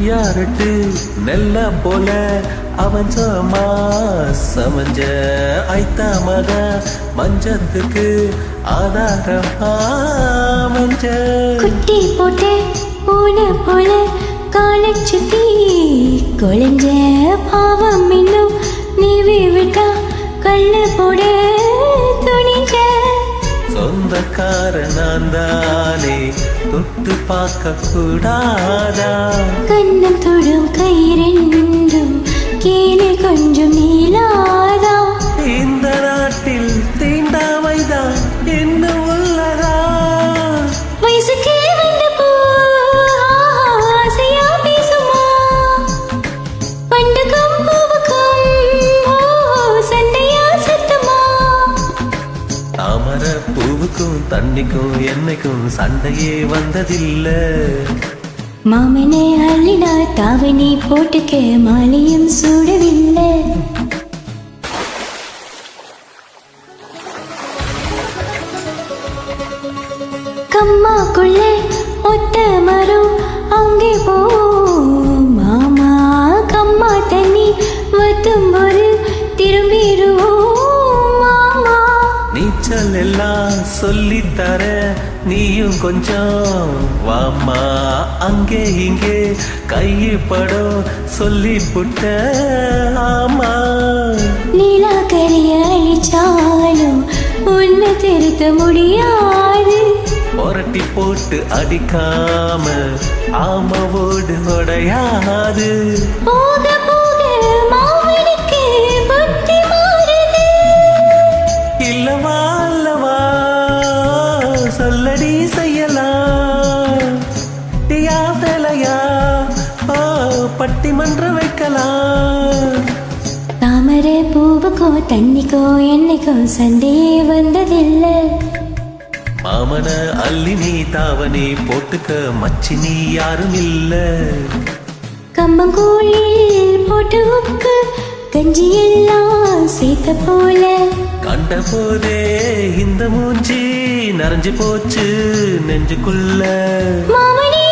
ஐயாரட்டு நெல்ல போல அவன் சோமா சமஞ்ச ஐத்தா மக மஞ்சத்துக்கு ஆதாரமா மஞ்ச குட்டி போட்டு பூனை போல காலை சுத்தி கொலைஞ்ச பாவம் இன்னும் நீவி விட்டா கல்லு போட துணிஞ்ச சொந்தக்கார நான் தானே தொட்டு பார்க்க கூடாதா கண்ணம் தொடும் கை ரெண்டும் கீழே கொஞ்சம் நீளாதா இந்த நாட்டில் தீண்டாமைதான் என்ன உள்ளதா வயசுக்கு வந்த பூ ஆசையா பேசுமா பண்டுக்கும் பூவுக்கும் சண்டையா சத்தமா தாமர பூவுக்கும் தண்ணிக்கும் என்னைக்கும் சண்டையே வந்ததில்லை மாமனே அள்ளினா தாவணி போட்டுக்க மாலையும் சூடவில்லை கம்மாக்குள்ளே ஒத்த மரம் அங்கே போ மாமா கம்மா தண்ணி வத்தும் போது திரும்பிடுவோம் மாமா நீச்சல் எல்லாம் சொல்லித்தர நீயும் கொஞ்சம் வாமா அங்கே இங்கே கைப்படம் சொல்லி புட்ட ஆமா நீலாக்கரைய அழிச்சாலும் உன்னை திருத்த முடியாது புரட்டி போட்டு அடிக்காம ஆமாவோடு உடையாது போக போக மாமனுக்கு புத்தி மாறுது இல்லவா அல்லவா சொல்லடி செய்யலாம் டியா சேலையா பட்டிமன்ற வைக்கலாம் தாமரை பூவுக்கோ தண்ணிக்கோ என்னைக்கோ சண்டையே வந்ததில்லை மாமன அள்ளி நீ தாவணி போட்டுக்க மச்சி நீ யாரும் இல்ல கம்பங்கூழில் போட்டு உப்பு கஞ்சி எல்லாம் சேர்த்த போல கண்ட போதே இந்த மூஞ்சி நரைஞ்சு போச்சு நெஞ்சுக்குள்ள மாமனே